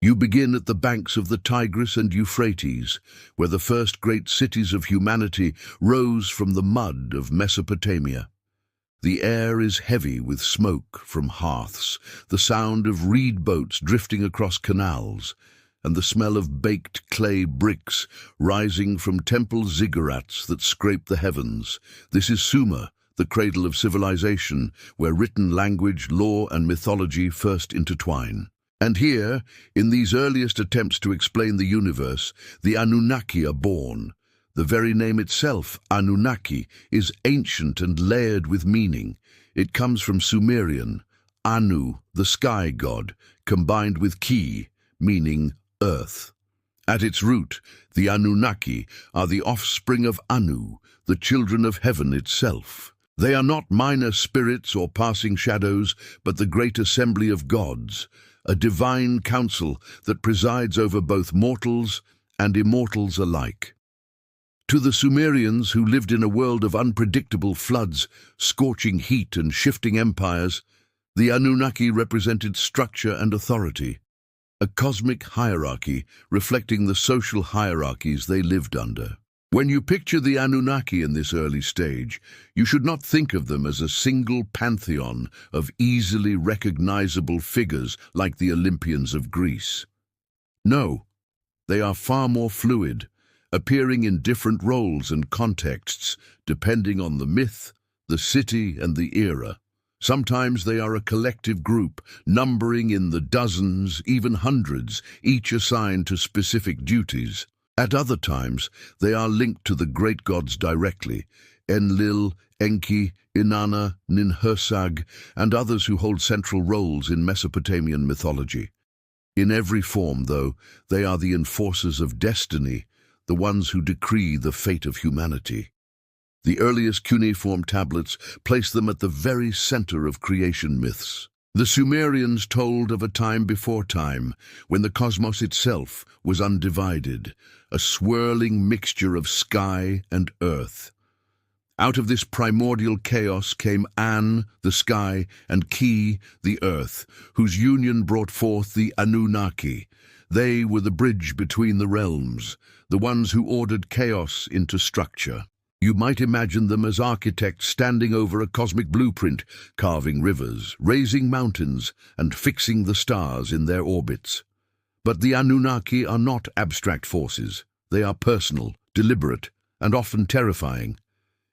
You begin at the banks of the Tigris and Euphrates, where the first great cities of humanity rose from the mud of Mesopotamia. The air is heavy with smoke from hearths, the sound of reed boats drifting across canals, and the smell of baked clay bricks rising from temple ziggurats that scrape the heavens. This is Sumer, the cradle of civilization, where written language, law, and mythology first intertwine. And here, in these earliest attempts to explain the universe, the Anunnaki are born. The very name itself, Anunnaki, is ancient and layered with meaning. It comes from Sumerian, Anu, the sky god, combined with Ki, meaning earth. At its root, the Anunnaki are the offspring of Anu, the children of heaven itself. They are not minor spirits or passing shadows, but the great assembly of gods, a divine council that presides over both mortals and immortals alike. To the Sumerians, who lived in a world of unpredictable floods, scorching heat, and shifting empires, the Anunnaki represented structure and authority, a cosmic hierarchy reflecting the social hierarchies they lived under. When you picture the Anunnaki in this early stage, you should not think of them as a single pantheon of easily recognizable figures like the Olympians of Greece. No, they are far more fluid, appearing in different roles and contexts, depending on the myth, the city, and the era. Sometimes they are a collective group, numbering in the dozens, even hundreds, each assigned to specific duties. At other times, they are linked to the great gods directly: Enlil, Enki, Inanna, Ninhursag, and others who hold central roles in Mesopotamian mythology. In every form, though, they are the enforcers of destiny, the ones who decree the fate of humanity. The earliest cuneiform tablets place them at the very center of creation myths. The Sumerians told of a time before time, when the cosmos itself was undivided, a swirling mixture of sky and earth. Out of this primordial chaos came An, the sky, and Ki, the earth, whose union brought forth the Anunnaki. They were the bridge between the realms, the ones who ordered chaos into structure. You might imagine them as architects standing over a cosmic blueprint, carving rivers, raising mountains, and fixing the stars in their orbits. But the Anunnaki are not abstract forces. They are personal, deliberate, and often terrifying.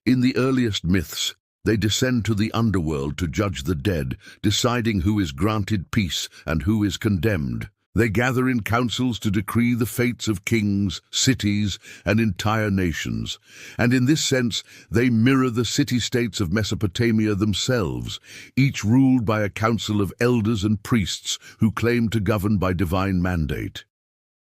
In the earliest myths, they descend to the underworld to judge the dead, deciding who is granted peace and who is condemned. They gather in councils to decree the fates of kings, cities, and entire nations. And in this sense, they mirror the city-states of Mesopotamia themselves, each ruled by a council of elders and priests who claim to govern by divine mandate.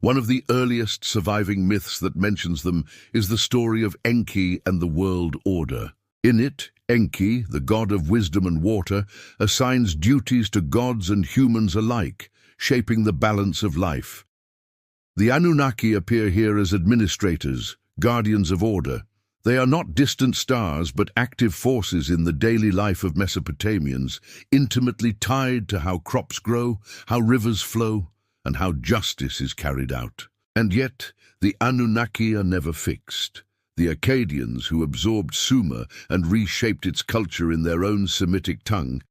One of the earliest surviving myths that mentions them is the story of Enki and the world order. In it, Enki, the god of wisdom and water, assigns duties to gods and humans alike, shaping the balance of life. The Anunnaki appear here as administrators, guardians of order. They are not distant stars, but active forces in the daily life of Mesopotamians, intimately tied to how crops grow, how rivers flow, and how justice is carried out. And yet, the Anunnaki are never fixed. The Akkadians, who absorbed Sumer and reshaped its culture in their own Semitic tongue,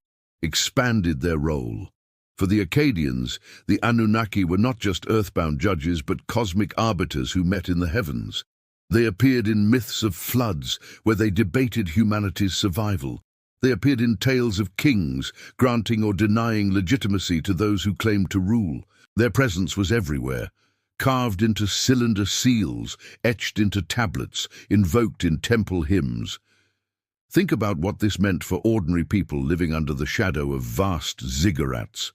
expanded their role. For the Akkadians, the Anunnaki were not just earthbound judges, but cosmic arbiters who met in the heavens. They appeared in myths of floods, where they debated humanity's survival. They appeared in tales of kings, granting or denying legitimacy to those who claimed to rule. Their presence was everywhere, carved into cylinder seals, etched into tablets, invoked in temple hymns. Think about what this meant for ordinary people living under the shadow of vast ziggurats.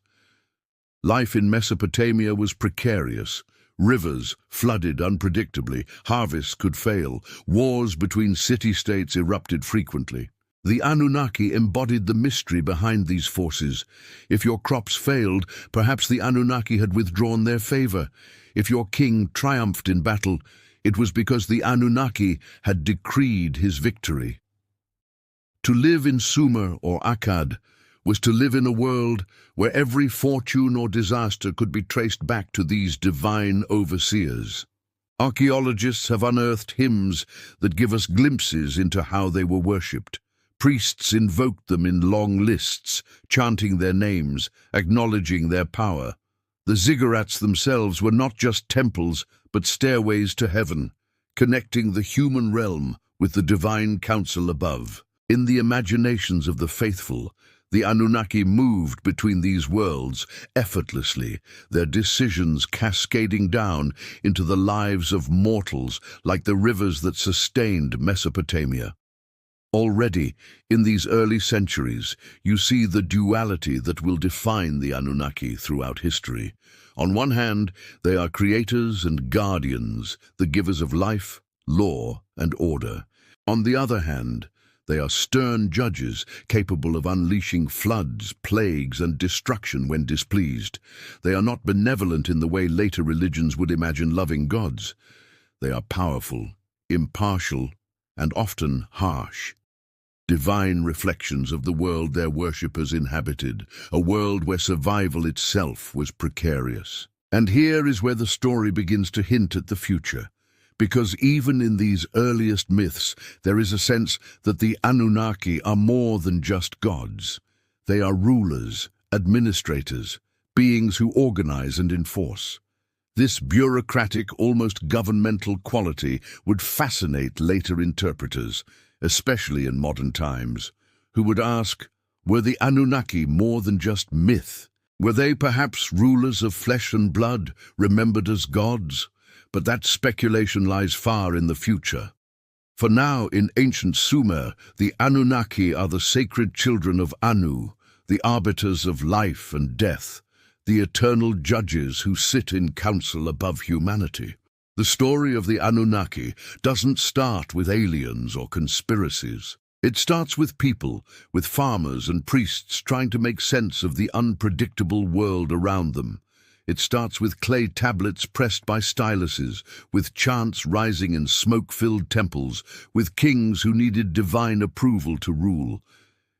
Life in Mesopotamia was precarious. Rivers flooded unpredictably, harvests could fail, wars between city-states erupted frequently. The Anunnaki embodied the mystery behind these forces. If your crops failed, perhaps the Anunnaki had withdrawn their favor. If your king triumphed in battle, it was because the Anunnaki had decreed his victory. To live in Sumer or Akkad was to live in a world where every fortune or disaster could be traced back to these divine overseers. Archaeologists have unearthed hymns that give us glimpses into how they were worshipped. Priests invoked them in long lists, chanting their names, acknowledging their power. The ziggurats themselves were not just temples, but stairways to heaven, connecting the human realm with the divine council above. In the imaginations of the faithful, the Anunnaki moved between these worlds effortlessly, their decisions cascading down into the lives of mortals like the rivers that sustained Mesopotamia. Already, in these early centuries, you see the duality that will define the Anunnaki throughout history. On one hand, they are creators and guardians, the givers of life, law, and order. On the other hand, they are stern judges, capable of unleashing floods, plagues, and destruction when displeased. They are not benevolent in the way later religions would imagine loving gods. They are powerful, impartial, and often harsh. Divine reflections of the world their worshippers inhabited, a world where survival itself was precarious. And here is where the story begins to hint at the future. Because even in these earliest myths, there is a sense that the Anunnaki are more than just gods. They are rulers, administrators, beings who organize and enforce. This bureaucratic, almost governmental quality would fascinate later interpreters, especially in modern times, who would ask, were the Anunnaki more than just myth? Were they perhaps rulers of flesh and blood, remembered as gods? But that speculation lies far in the future. For now, in ancient Sumer, the Anunnaki are the sacred children of Anu, the arbiters of life and death, the eternal judges who sit in council above humanity. The story of the Anunnaki doesn't start with aliens or conspiracies. It starts with people, with farmers and priests trying to make sense of the unpredictable world around them. It starts with clay tablets pressed by styluses, with chants rising in smoke-filled temples, with kings who needed divine approval to rule.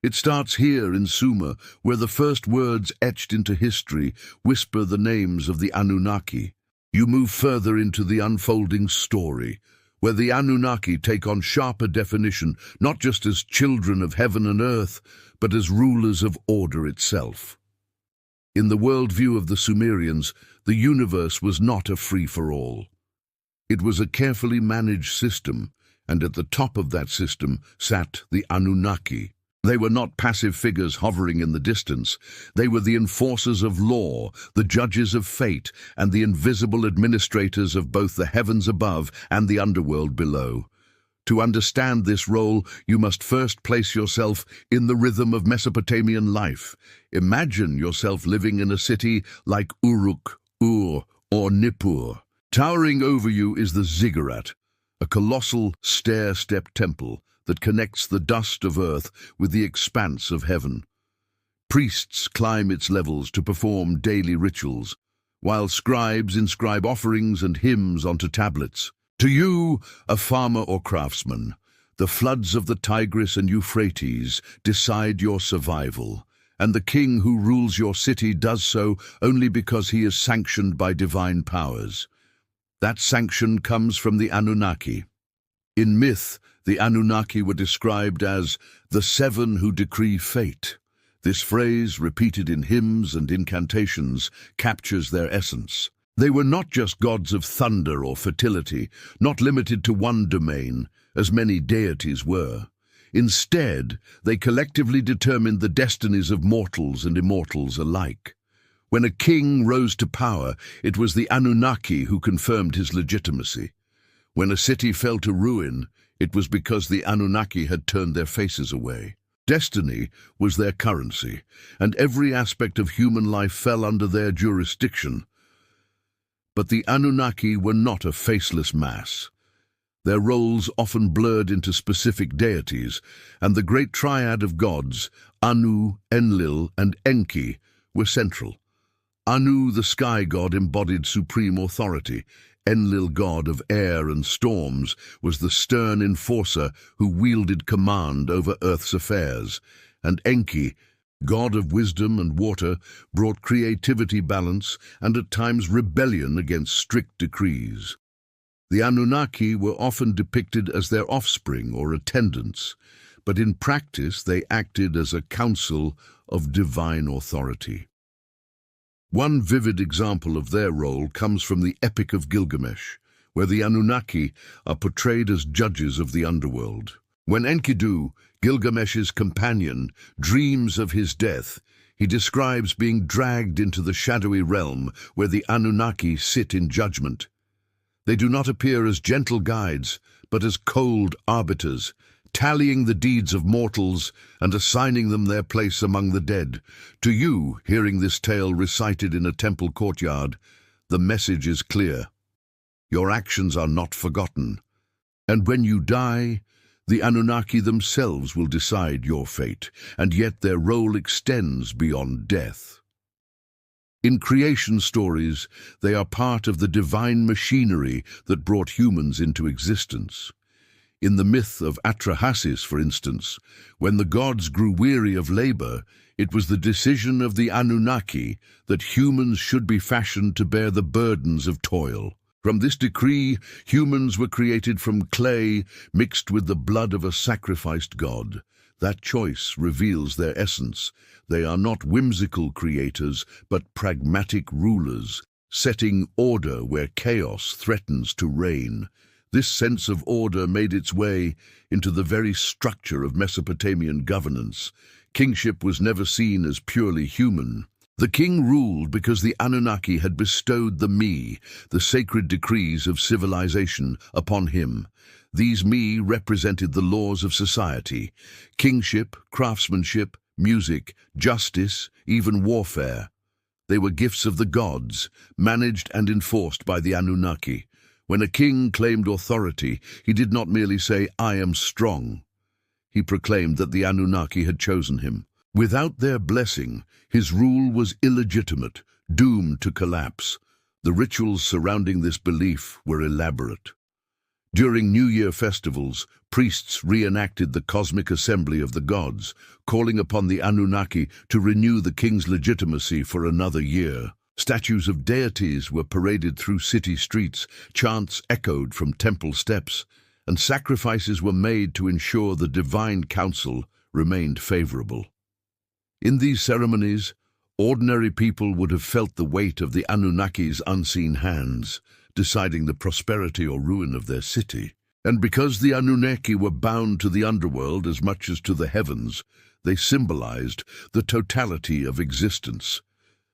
It starts here in Sumer, where the first words etched into history whisper the names of the Anunnaki. You move further into the unfolding story, where the Anunnaki take on sharper definition, not just as children of heaven and earth, but as rulers of order itself. In the worldview of the Sumerians, the universe was not a free-for-all. It was a carefully managed system, and at the top of that system sat the Anunnaki. They were not passive figures hovering in the distance. They were the enforcers of law, the judges of fate, and the invisible administrators of both the heavens above and the underworld below. To understand this role, you must first place yourself in the rhythm of Mesopotamian life. Imagine yourself living in a city like Uruk, Ur, or Nippur. Towering over you is the ziggurat, a colossal stair-step temple that connects the dust of earth with the expanse of heaven. Priests climb its levels to perform daily rituals, while scribes inscribe offerings and hymns onto tablets. To you, a farmer or craftsman, the floods of the Tigris and Euphrates decide your survival, and the king who rules your city does so only because he is sanctioned by divine powers. That sanction comes from the Anunnaki. In myth, the Anunnaki were described as the seven who decree fate. This phrase, repeated in hymns and incantations, captures their essence. They were not just gods of thunder or fertility, not limited to one domain, as many deities were. Instead, they collectively determined the destinies of mortals and immortals alike. When a king rose to power, it was the Anunnaki who confirmed his legitimacy. When a city fell to ruin, it was because the Anunnaki had turned their faces away. Destiny was their currency, and every aspect of human life fell under their jurisdiction. But the Anunnaki were not a faceless mass. Their roles often blurred into specific deities, and the great triad of gods, Anu, Enlil, and Enki, were central. Anu, the sky god, embodied supreme authority. Enlil, god of air and storms, was the stern enforcer who wielded command over Earth's affairs. And Enki, god of wisdom and water, brought creativity, balance, and at times rebellion against strict decrees. The Anunnaki were often depicted as their offspring or attendants, but in practice they acted as a council of divine authority. One vivid example of their role comes from the Epic of Gilgamesh, where the Anunnaki are portrayed as judges of the underworld. When Enkidu, Gilgamesh's companion, dreams of his death, he describes being dragged into the shadowy realm where the Anunnaki sit in judgment. They do not appear as gentle guides, but as cold arbiters, tallying the deeds of mortals and assigning them their place among the dead. To you, hearing this tale recited in a temple courtyard, the message is clear. Your actions are not forgotten, and when you die, the Anunnaki themselves will decide your fate, and yet their role extends beyond death. In creation stories, they are part of the divine machinery that brought humans into existence. In the myth of Atrahasis, for instance, when the gods grew weary of labor, it was the decision of the Anunnaki that humans should be fashioned to bear the burdens of toil. From this decree, humans were created from clay mixed with the blood of a sacrificed god. That choice reveals their essence. They are not whimsical creators, but pragmatic rulers, setting order where chaos threatens to reign. This sense of order made its way into the very structure of Mesopotamian governance. Kingship was never seen as purely human. The king ruled because the Anunnaki had bestowed the Mi, the sacred decrees of civilization, upon him. These Mi represented the laws of society: kingship, craftsmanship, music, justice, even warfare. They were gifts of the gods, managed and enforced by the Anunnaki. When a king claimed authority, he did not merely say, "I am strong." He proclaimed that the Anunnaki had chosen him. Without their blessing, his rule was illegitimate, doomed to collapse. The rituals surrounding this belief were elaborate. During New Year festivals, priests reenacted the cosmic assembly of the gods, calling upon the Anunnaki to renew the king's legitimacy for another year. Statues of deities were paraded through city streets, chants echoed from temple steps, and sacrifices were made to ensure the divine council remained favorable. In these ceremonies, ordinary people would have felt the weight of the Anunnaki's unseen hands, deciding the prosperity or ruin of their city. And because the Anunnaki were bound to the underworld as much as to the heavens, they symbolized the totality of existence.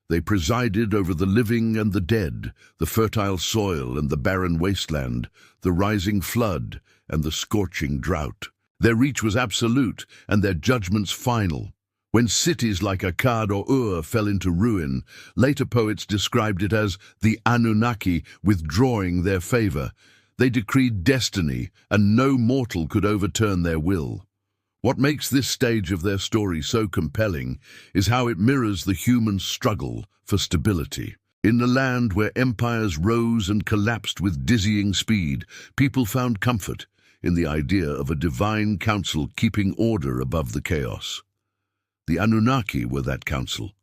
They presided over the living and the dead, the fertile soil and the barren wasteland, the rising flood and the scorching drought. Their reach was absolute and their judgments final. When cities like Akkad or Ur fell into ruin, later poets described it as the Anunnaki withdrawing their favor. They decreed destiny, and no mortal could overturn their will. What makes this stage of their story so compelling is how it mirrors the human struggle for stability. In a land where empires rose and collapsed with dizzying speed, people found comfort in the idea of a divine council keeping order above the chaos. The Anunnaki were that council.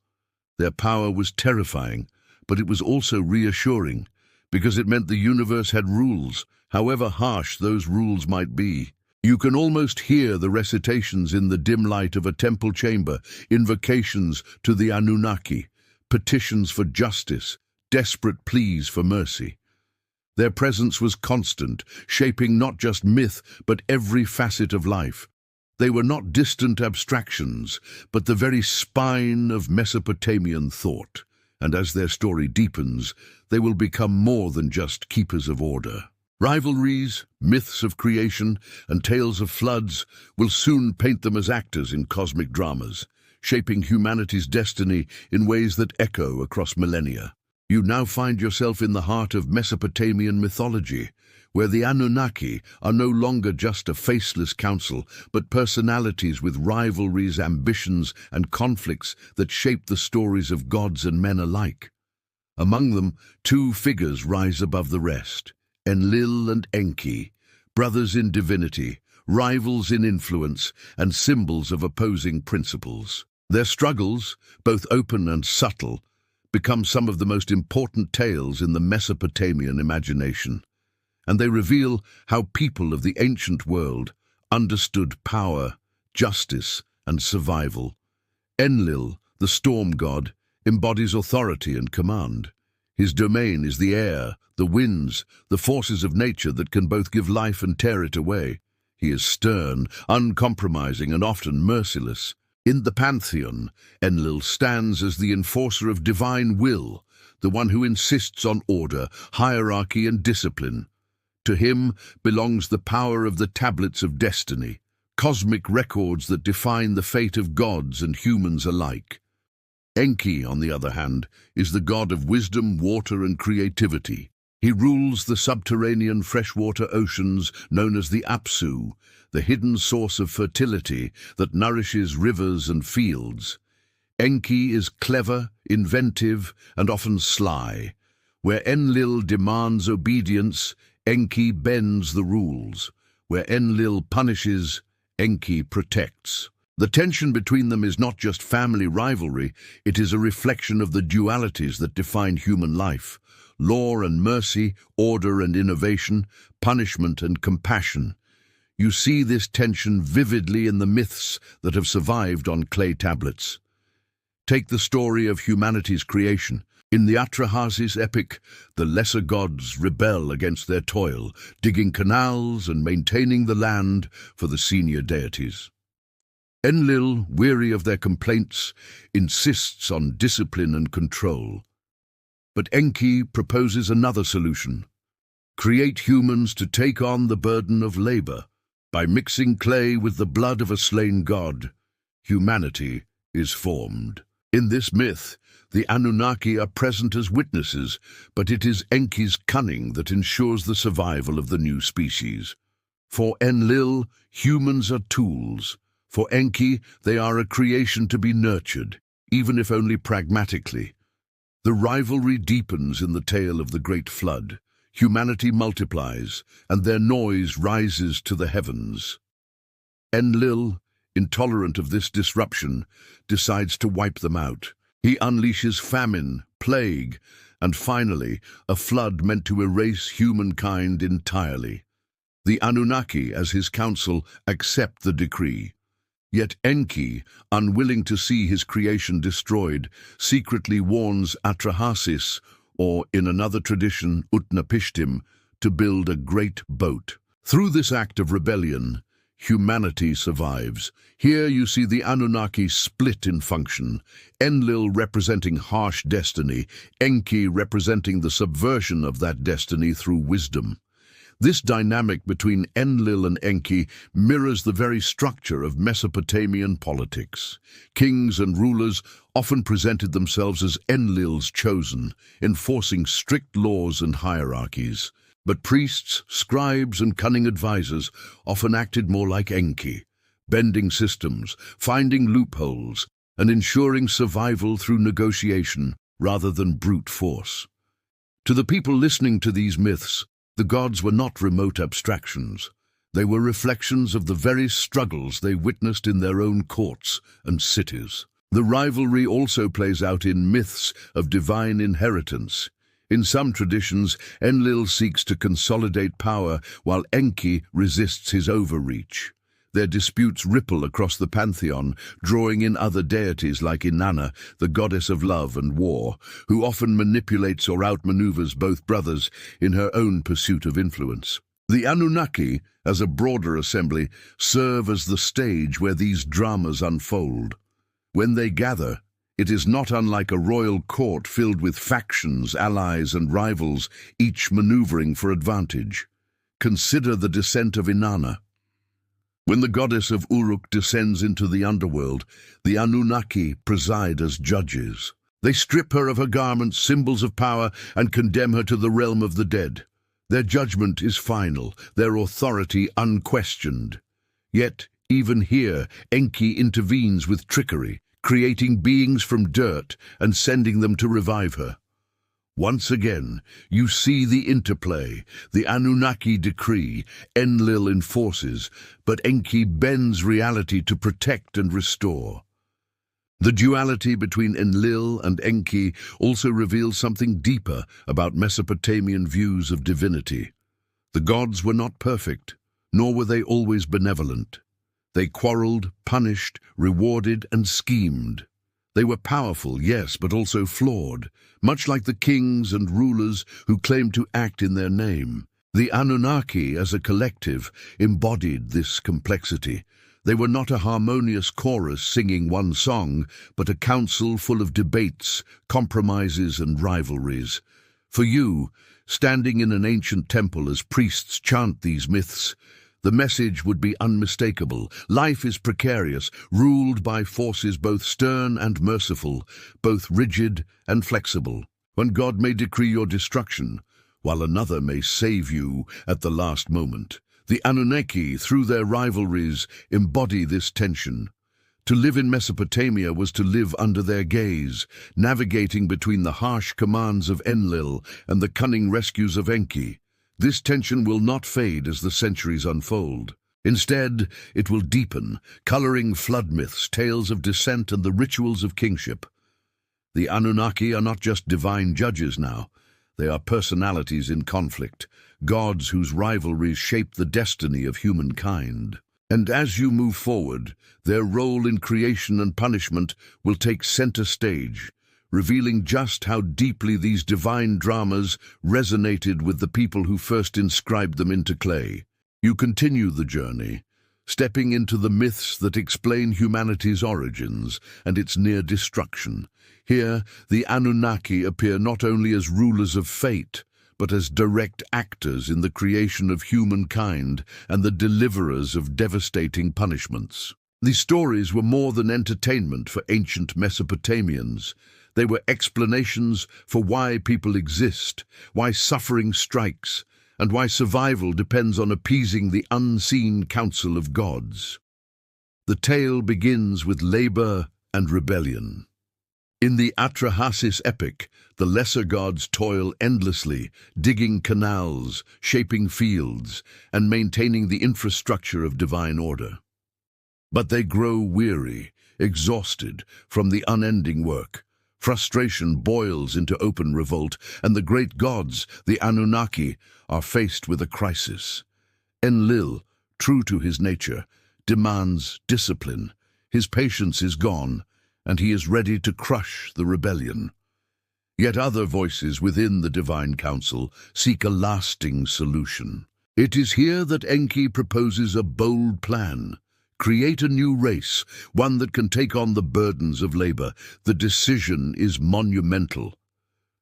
Their power was terrifying, but it was also reassuring, because it meant the universe had rules, however harsh those rules might be. You can almost hear the recitations in the dim light of a temple chamber, invocations to the Anunnaki, petitions for justice, desperate pleas for mercy. Their presence was constant, shaping not just myth, but every facet of life. They were not distant abstractions, but the very spine of Mesopotamian thought, and as their story deepens, they will become more than just keepers of order. Rivalries, myths of creation, and tales of floods will soon paint them as actors in cosmic dramas, shaping humanity's destiny in ways that echo across millennia. You now find yourself in the heart of Mesopotamian mythology, where the Anunnaki are no longer just a faceless council, but personalities with rivalries, ambitions, and conflicts that shape the stories of gods and men alike. Among them, two figures rise above the rest: Enlil and Enki, brothers in divinity, rivals in influence, and symbols of opposing principles. Their struggles, both open and subtle, become some of the most important tales in the Mesopotamian imagination, and they reveal how people of the ancient world understood power, justice, and survival. Enlil, the storm god, embodies authority and command. His domain is the air, the winds, the forces of nature that can both give life and tear it away. He is stern, uncompromising, and often merciless. In the pantheon, Enlil stands as the enforcer of divine will, the one who insists on order, hierarchy, and discipline. To him belongs the power of the tablets of destiny, cosmic records that define the fate of gods and humans alike. Enki, on the other hand, is the god of wisdom, water, and creativity. He rules the subterranean freshwater oceans known as the Apsu, the hidden source of fertility that nourishes rivers and fields. Enki is clever, inventive, and often sly. Where Enlil demands obedience, Enki bends the rules. Where Enlil punishes, Enki protects. The tension between them is not just family rivalry, it is a reflection of the dualities that define human life: law and mercy, order and innovation, punishment and compassion. You see this tension vividly in the myths that have survived on clay tablets. Take the story of humanity's creation. In the Atrahasis epic, the lesser gods rebel against their toil, digging canals and maintaining the land for the senior deities. Enlil, weary of their complaints, insists on discipline and control. But Enki proposes another solution: create humans to take on the burden of labor. By mixing clay with the blood of a slain god, humanity is formed. In this myth, the Anunnaki are present as witnesses, but it is Enki's cunning that ensures the survival of the new species. For Enlil, humans are tools. For Enki, they are a creation to be nurtured, even if only pragmatically. The rivalry deepens in the tale of the Great Flood. Humanity multiplies, and their noise rises to the heavens. Enlil, intolerant of this disruption, decides to wipe them out. He unleashes famine, plague, and finally, a flood meant to erase humankind entirely. The Anunnaki, as his council, accept the decree. Yet Enki, unwilling to see his creation destroyed, secretly warns Atrahasis, or in another tradition, Utnapishtim, to build a great boat. Through this act of rebellion, humanity survives. Here you see the Anunnaki split in function, Enlil representing harsh destiny, Enki representing the subversion of that destiny through wisdom. This dynamic between Enlil and Enki mirrors the very structure of Mesopotamian politics. Kings and rulers often presented themselves as Enlil's chosen, enforcing strict laws and hierarchies. But priests, scribes, and cunning advisors often acted more like Enki, bending systems, finding loopholes, and ensuring survival through negotiation rather than brute force. To the people listening to these myths, the gods were not remote abstractions. They were reflections of the very struggles they witnessed in their own courts and cities. The rivalry also plays out in myths of divine inheritance. In some traditions, Enlil seeks to consolidate power while Enki resists his overreach. Their disputes ripple across the pantheon, drawing in other deities like Inanna, the goddess of love and war, who often manipulates or outmaneuvers both brothers in her own pursuit of influence. The Anunnaki, as a broader assembly, serve as the stage where these dramas unfold. When they gather, it is not unlike a royal court filled with factions, allies, and rivals, each maneuvering for advantage. Consider the descent of Inanna. When the goddess of Uruk descends into the underworld, the Anunnaki preside as judges. They strip her of her garments, symbols of power, and condemn her to the realm of the dead. Their judgment is final, their authority unquestioned. Yet, even here, Enki intervenes with trickery, creating beings from dirt and sending them to revive her. Once again, you see the interplay. The Anunnaki decree, Enlil enforces, but Enki bends reality to protect and restore. The duality between Enlil and Enki also reveals something deeper about Mesopotamian views of divinity. The gods were not perfect, nor were they always benevolent. They quarreled, punished, rewarded, and schemed. They were powerful, yes, but also flawed, much like the kings and rulers who claimed to act in their name. The Anunnaki, as a collective, embodied this complexity. They were not a harmonious chorus singing one song, but a council full of debates, compromises, and rivalries. For you, standing in an ancient temple as priests chant these myths, the message would be unmistakable. Life is precarious, ruled by forces both stern and merciful, both rigid and flexible. One God may decree your destruction, while another may save you at the last moment. The Anunnaki, through their rivalries, embody this tension. To live in Mesopotamia was to live under their gaze, navigating between the harsh commands of Enlil and the cunning rescues of Enki. This tension will not fade as the centuries unfold. Instead, it will deepen, coloring flood myths, tales of descent, and the rituals of kingship. The Anunnaki are not just divine judges now. They are personalities in conflict, gods whose rivalries shape the destiny of humankind. And as you move forward, their role in creation and punishment will take center stage, revealing just how deeply these divine dramas resonated with the people who first inscribed them into clay. You continue the journey, stepping into the myths that explain humanity's origins and its near destruction. Here, the Anunnaki appear not only as rulers of fate, but as direct actors in the creation of humankind and the deliverers of devastating punishments. These stories were more than entertainment for ancient Mesopotamians. They were explanations for why people exist, why suffering strikes, and why survival depends on appeasing the unseen council of gods. The tale begins with labor and rebellion. In the Atrahasis epic, the lesser gods toil endlessly, digging canals, shaping fields, and maintaining the infrastructure of divine order. But they grow weary, exhausted from the unending work. Frustration boils into open revolt, and the great gods, the Anunnaki, are faced with a crisis. Enlil, true to his nature, demands discipline. His patience is gone, and he is ready to crush the rebellion. Yet other voices within the divine council seek a lasting solution. It is here that Enki proposes a bold plan. Create a new race, one that can take on the burdens of labor. The decision is monumental.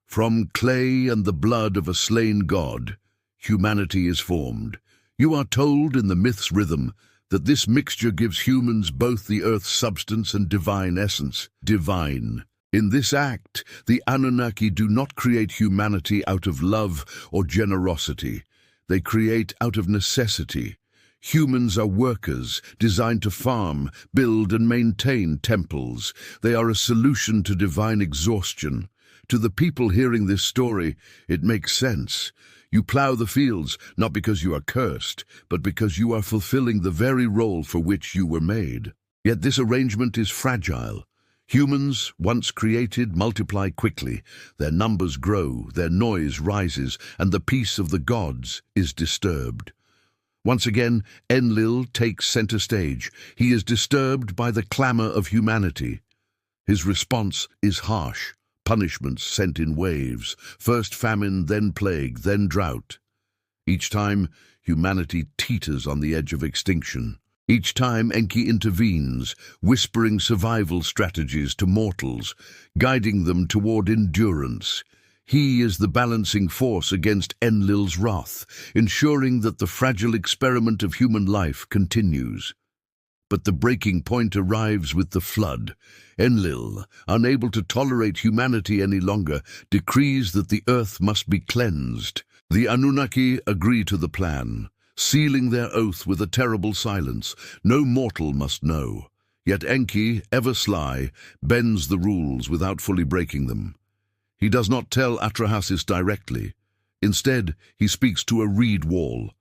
From clay and the blood of a slain god, humanity is formed. You are told in the myth's rhythm that this mixture gives humans both the earth's substance and divine essence. Divine. In this act, the Anunnaki do not create humanity out of love or generosity. They create out of necessity. Humans are workers, designed to farm, build, and maintain temples. They are a solution to divine exhaustion. To the people hearing this story, it makes sense. You plow the fields, not because you are cursed, but because you are fulfilling the very role for which you were made. Yet this arrangement is fragile. Humans, once created, multiply quickly. Their numbers grow, their noise rises, and the peace of the gods is disturbed. Once again, Enlil takes center stage. He is disturbed by the clamor of humanity. His response is harsh. Punishments sent in waves, first famine, then plague, then drought. Each time, humanity teeters on the edge of extinction. Each time, Enki intervenes, whispering survival strategies to mortals, guiding them toward endurance. He is the balancing force against Enlil's wrath, ensuring that the fragile experiment of human life continues. But the breaking point arrives with the flood. Enlil, unable to tolerate humanity any longer, decrees that the earth must be cleansed. The Anunnaki agree to the plan, sealing their oath with a terrible silence. No mortal must know. Yet Enki, ever sly, bends the rules without fully breaking them. He does not tell Atrahasis directly. Instead, he speaks to a reed wall,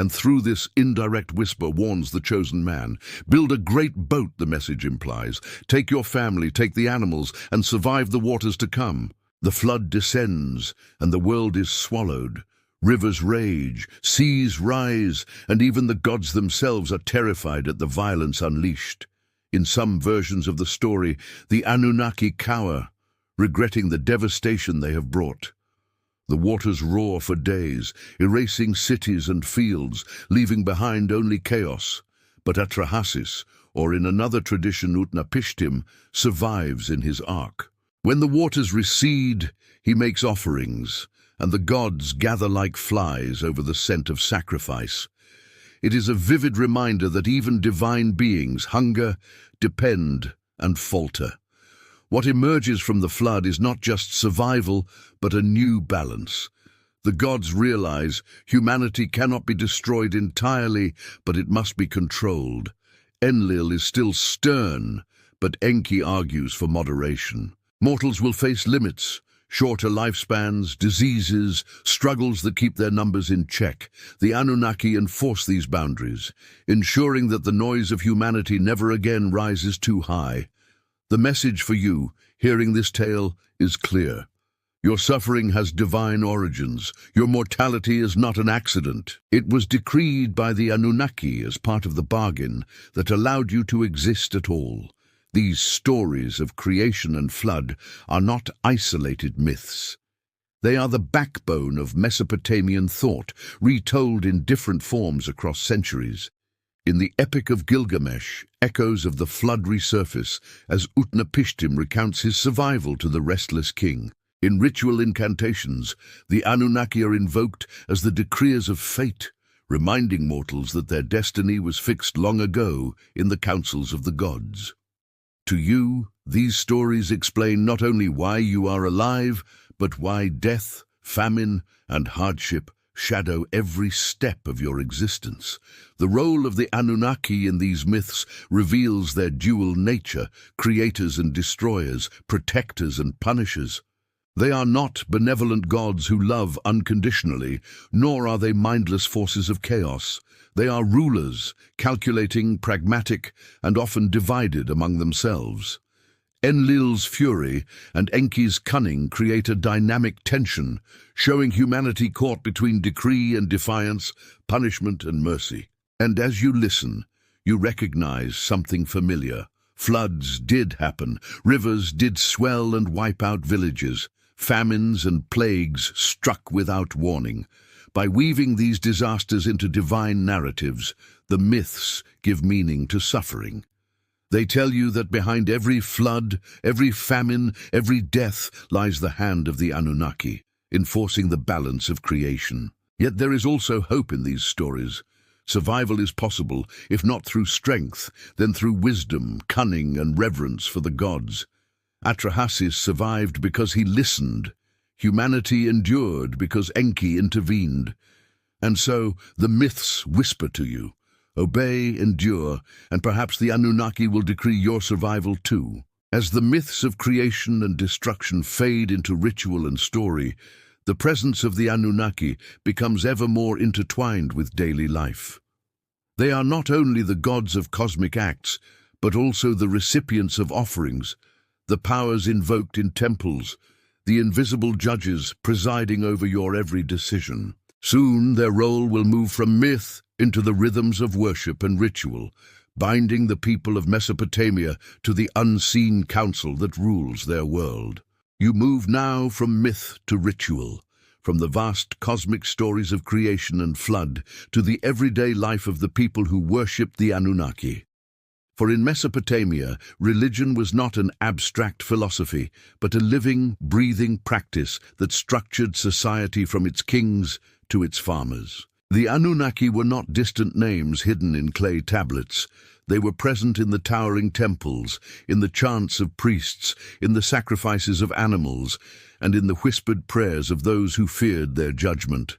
And through this indirect whisper warns the chosen man. Build a great boat, the message implies. Take your family, take the animals, and survive the waters to come. The flood descends, and the world is swallowed. Rivers rage, seas rise, and even the gods themselves are terrified at the violence unleashed. In some versions of the story, the Anunnaki cower, regretting the devastation they have brought. The waters roar for days, erasing cities and fields, leaving behind only chaos. But Atrahasis, or in another tradition Utnapishtim, survives in his ark. When the waters recede, he makes offerings, and the gods gather like flies over the scent of sacrifice. It is a vivid reminder that even divine beings hunger, depend, and falter. What emerges from the flood is not just survival, but a new balance. The gods realize humanity cannot be destroyed entirely, but it must be controlled. Enlil is still stern, but Enki argues for moderation. Mortals will face limits, shorter lifespans, diseases, struggles that keep their numbers in check. The Anunnaki enforce these boundaries, ensuring that the noise of humanity never again rises too high. The message for you, hearing this tale, is clear. Your suffering has divine origins. Your mortality is not an accident. It was decreed by the Anunnaki as part of the bargain that allowed you to exist at all. These stories of creation and flood are not isolated myths. They are the backbone of Mesopotamian thought, retold in different forms across centuries. In the Epic of Gilgamesh, echoes of the flood resurface as Utnapishtim recounts his survival to the restless king. In ritual incantations, the Anunnaki are invoked as the decreers of fate, reminding mortals that their destiny was fixed long ago in the councils of the gods. To you, these stories explain not only why you are alive, but why death, famine, and hardship shadow every step of your existence. The role of the Anunnaki in these myths reveals their dual nature, creators and destroyers, protectors and punishers. They are not benevolent gods who love unconditionally, nor are they mindless forces of chaos. They are rulers, calculating, pragmatic, and often divided among themselves. Enlil's fury and Enki's cunning create a dynamic tension, showing humanity caught between decree and defiance, punishment and mercy. And as you listen, you recognize something familiar. Floods did happen, rivers did swell and wipe out villages, famines and plagues struck without warning. By weaving these disasters into divine narratives, the myths give meaning to suffering. They tell you that behind every flood, every famine, every death lies the hand of the Anunnaki, enforcing the balance of creation. Yet there is also hope in these stories. Survival is possible, if not through strength, then through wisdom, cunning, and reverence for the gods. Atrahasis survived because he listened. Humanity endured because Enki intervened. And so the myths whisper to you. Obey, endure, and perhaps the Anunnaki will decree your survival too. As the myths of creation and destruction fade into ritual and story, the presence of the Anunnaki becomes ever more intertwined with daily life. They are not only the gods of cosmic acts, but also the recipients of offerings, the powers invoked in temples, the invisible judges presiding over your every decision. Soon their role will move from myth into the rhythms of worship and ritual, binding the people of Mesopotamia to the unseen council that rules their world. You move now from myth to ritual, from the vast cosmic stories of creation and flood to the everyday life of the people who worshipped the Anunnaki. For in Mesopotamia, religion was not an abstract philosophy, but a living, breathing practice that structured society from its kings to its farmers. The Anunnaki were not distant names hidden in clay tablets. They were present in the towering temples, in the chants of priests, in the sacrifices of animals, and in the whispered prayers of those who feared their judgment.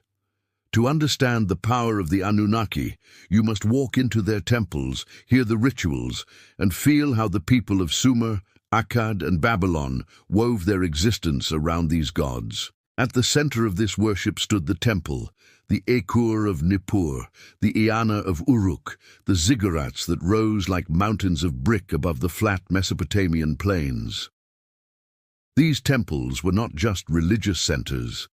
To understand the power of the Anunnaki, you must walk into their temples, hear the rituals, and feel how the people of Sumer, Akkad, and Babylon wove their existence around these gods. At the center of this worship stood the temple, the Ekur of Nippur, the Iana of Uruk, the ziggurats that rose like mountains of brick above the flat Mesopotamian plains. These temples were not just religious centers.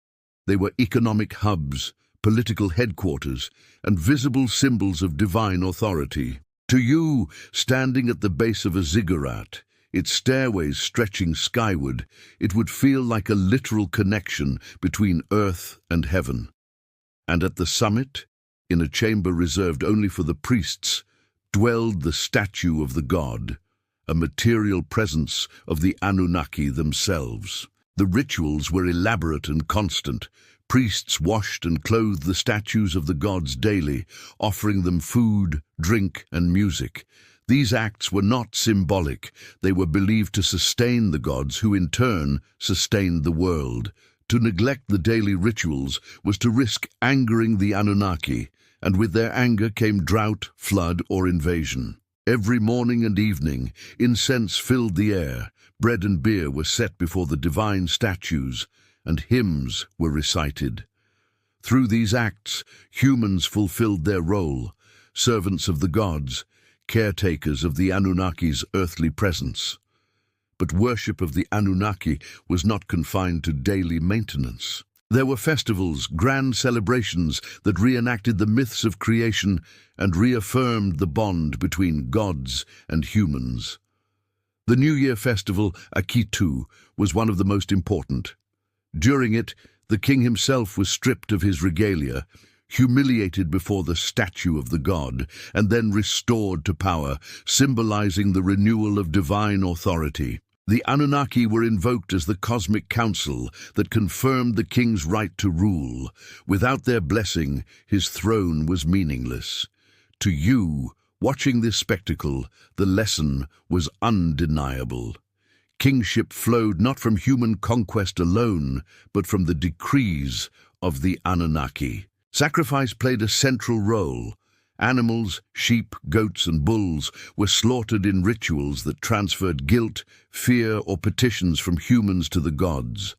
They were economic hubs, political headquarters, and visible symbols of divine authority. To you, standing at the base of a ziggurat, its stairways stretching skyward, it would feel like a literal connection between earth and heaven. And at the summit, in a chamber reserved only for the priests, dwelled the statue of the god, a material presence of the Anunnaki themselves. The rituals were elaborate and constant. Priests washed and clothed the statues of the gods daily, offering them food, drink, and music. These acts were not symbolic. They were believed to sustain the gods, who in turn sustained the world. To neglect the daily rituals was to risk angering the Anunnaki, and with their anger came drought, flood, or invasion. Every morning and evening, incense filled the air, bread and beer were set before the divine statues, and hymns were recited. Through these acts, humans fulfilled their role, servants of the gods, caretakers of the Anunnaki's earthly presence. But worship of the Anunnaki was not confined to daily maintenance. There were festivals, grand celebrations that reenacted the myths of creation and reaffirmed the bond between gods and humans. The New Year festival, Akitu, was one of the most important. During it, the king himself was stripped of his regalia, humiliated before the statue of the god, and then restored to power, symbolizing the renewal of divine authority. The Anunnaki were invoked as the cosmic council that confirmed the king's right to rule. Without their blessing, his throne was meaningless. To you, watching this spectacle, the lesson was undeniable. Kingship flowed not from human conquest alone, but from the decrees of the Anunnaki. Sacrifice played a central role. Animals, sheep, goats, and bulls were slaughtered in rituals that transferred guilt, fear, or petitions from humans to the gods.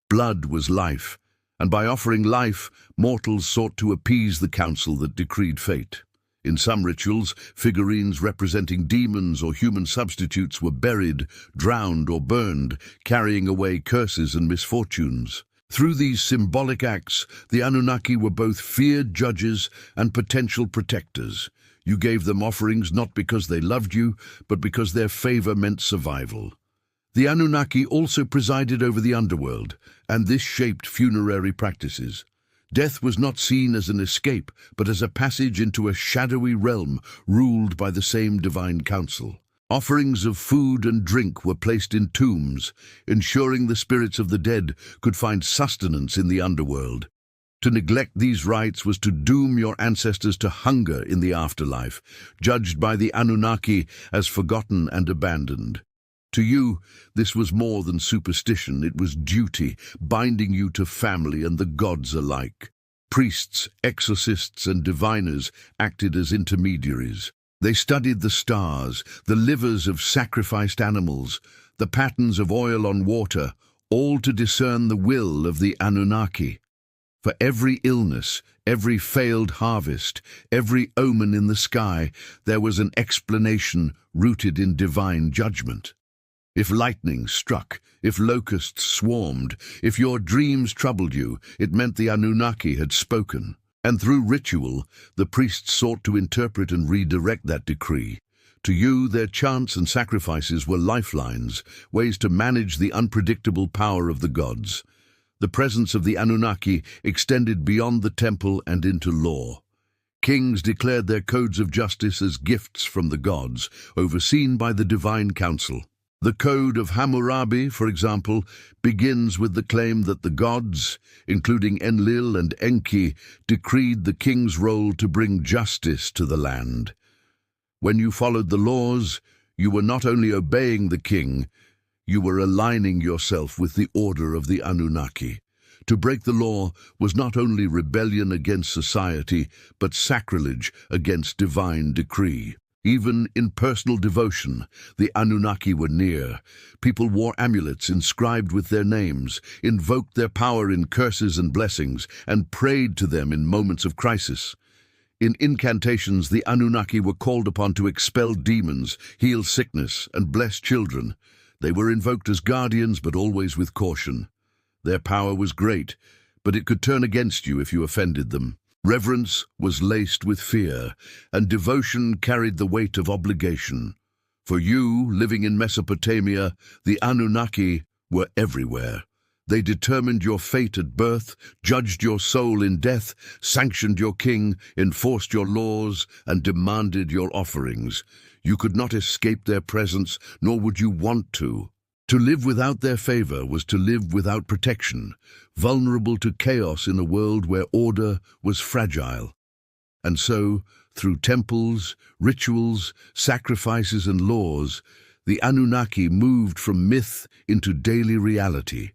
Blood was life, and by offering life, mortals sought to appease the council that decreed fate. In some rituals, figurines representing demons or human substitutes were buried, drowned, or burned, carrying away curses and misfortunes. Through these symbolic acts, the Anunnaki were both feared judges and potential protectors. You gave them offerings not because they loved you, but because their favor meant survival. The Anunnaki also presided over the underworld, and this shaped funerary practices. Death was not seen as an escape, but as a passage into a shadowy realm ruled by the same divine council. Offerings of food and drink were placed in tombs, ensuring the spirits of the dead could find sustenance in the underworld. To neglect these rites was to doom your ancestors to hunger in the afterlife, judged by the Anunnaki as forgotten and abandoned. To you, this was more than superstition, it was duty, binding you to family and the gods alike. Priests, exorcists, and diviners acted as intermediaries. They studied the stars, the livers of sacrificed animals, the patterns of oil on water, all to discern the will of the Anunnaki. For every illness, every failed harvest, every omen in the sky, there was an explanation rooted in divine judgment. If lightning struck, if locusts swarmed, if your dreams troubled you, it meant the Anunnaki had spoken. And through ritual, the priests sought to interpret and redirect that decree. To you, their chants and sacrifices were lifelines, ways to manage the unpredictable power of the gods. The presence of the Anunnaki extended beyond the temple and into law. Kings declared their codes of justice as gifts from the gods, overseen by the divine council. The Code of Hammurabi, for example, begins with the claim that the gods, including Enlil and Enki, decreed the king's role to bring justice to the land. When you followed the laws, you were not only obeying the king, you were aligning yourself with the order of the Anunnaki. To break the law was not only rebellion against society, but sacrilege against divine decree. Even in personal devotion, the Anunnaki were near. People wore amulets inscribed with their names, invoked their power in curses and blessings, and prayed to them in moments of crisis. In incantations, the Anunnaki were called upon to expel demons, heal sickness, and bless children. They were invoked as guardians, but always with caution. Their power was great, but it could turn against you if you offended them. Reverence was laced with fear, and devotion carried the weight of obligation. For you, living in Mesopotamia, the Anunnaki were everywhere. They determined your fate at birth, judged your soul in death, sanctioned your king, enforced your laws, and demanded your offerings. You could not escape their presence, nor would you want to. To live without their favor was to live without protection, vulnerable to chaos in a world where order was fragile. And so, through temples, rituals, sacrifices, and laws, the Anunnaki moved from myth into daily reality.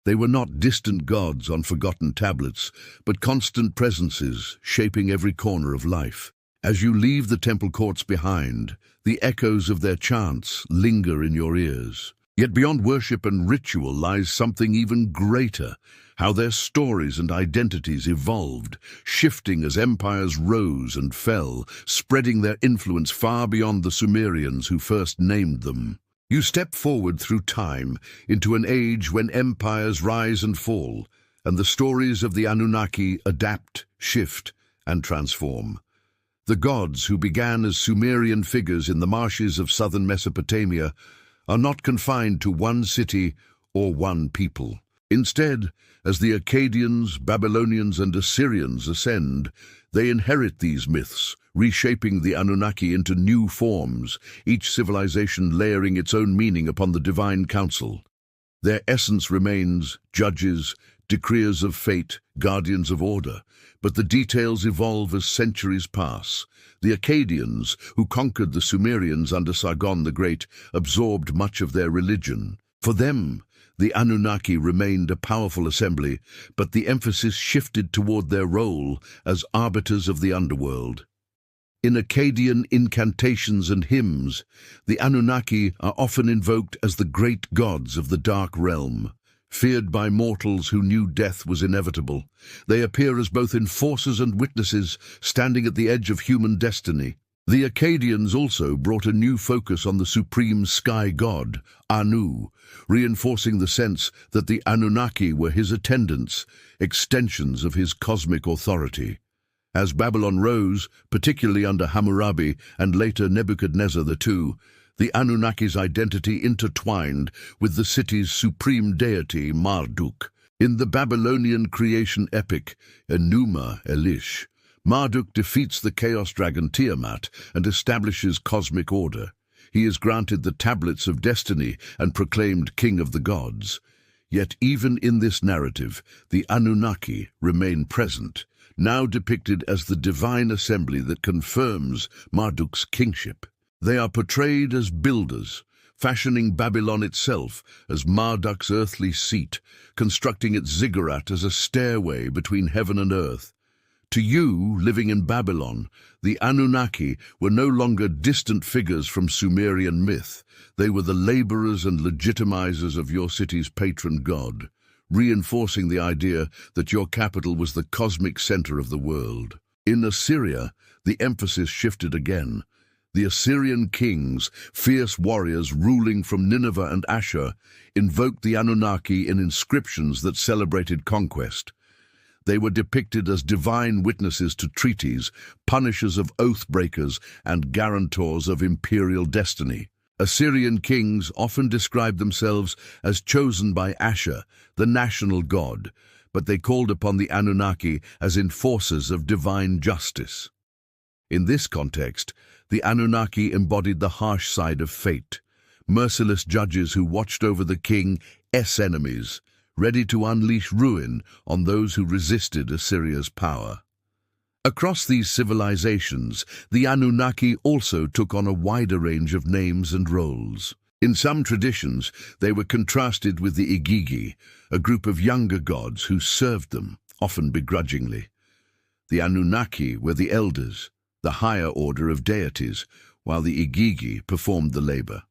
They were not distant gods on forgotten tablets, but constant presences shaping every corner of life. As you leave the temple courts behind, the echoes of their chants linger in your ears. Yet beyond worship and ritual lies something even greater, how their stories and identities evolved, shifting as empires rose and fell, spreading their influence far beyond the Sumerians who first named them. You step forward through time into an age when empires rise and fall, and the stories of the Anunnaki adapt, shift, and transform. The gods who began as Sumerian figures in the marshes of southern Mesopotamia are not confined to one city or one people. Instead, as the Akkadians, Babylonians, and Assyrians ascend, they inherit these myths, reshaping the Anunnaki into new forms, each civilization layering its own meaning upon the divine council. Their essence remains judges, decreers of fate, guardians of order, but the details evolve as centuries pass. The Akkadians, who conquered the Sumerians under Sargon the Great, absorbed much of their religion. For them, the Anunnaki remained a powerful assembly, but the emphasis shifted toward their role as arbiters of the underworld. In Akkadian incantations and hymns, the Anunnaki are often invoked as the great gods of the dark realm. Feared by mortals who knew death was inevitable, they appear as both enforcers and witnesses, standing at the edge of human destiny. The Akkadians also brought a new focus on the supreme sky god, Anu, reinforcing the sense that the Anunnaki were his attendants, extensions of his cosmic authority. As Babylon rose, particularly under Hammurabi and later Nebuchadnezzar II, the Anunnaki's identity intertwined with the city's supreme deity, Marduk. In the Babylonian creation epic, Enuma Elish, Marduk defeats the chaos dragon Tiamat and establishes cosmic order. He is granted the tablets of destiny and proclaimed king of the gods. Yet even in this narrative, the Anunnaki remain present, now depicted as the divine assembly that confirms Marduk's kingship. They are portrayed as builders, fashioning Babylon itself as Marduk's earthly seat, constructing its ziggurat as a stairway between heaven and earth. To you, living in Babylon, the Anunnaki were no longer distant figures from Sumerian myth. They were the laborers and legitimizers of your city's patron god, reinforcing the idea that your capital was the cosmic center of the world. In Assyria, the emphasis shifted again. The Assyrian kings, fierce warriors ruling from Nineveh and Ashur, invoked the Anunnaki in inscriptions that celebrated conquest. They were depicted as divine witnesses to treaties, punishers of oath breakers, and guarantors of imperial destiny. Assyrian kings often described themselves as chosen by Ashur, the national god, but they called upon the Anunnaki as enforcers of divine justice. In this context, the Anunnaki embodied the harsh side of fate, merciless judges who watched over the king's enemies, ready to unleash ruin on those who resisted Assyria's power. Across these civilizations, the Anunnaki also took on a wider range of names and roles. In some traditions, they were contrasted with the Igigi, a group of younger gods who served them, often begrudgingly. The Anunnaki were the elders, the higher order of deities, while the Igigi performed the labor.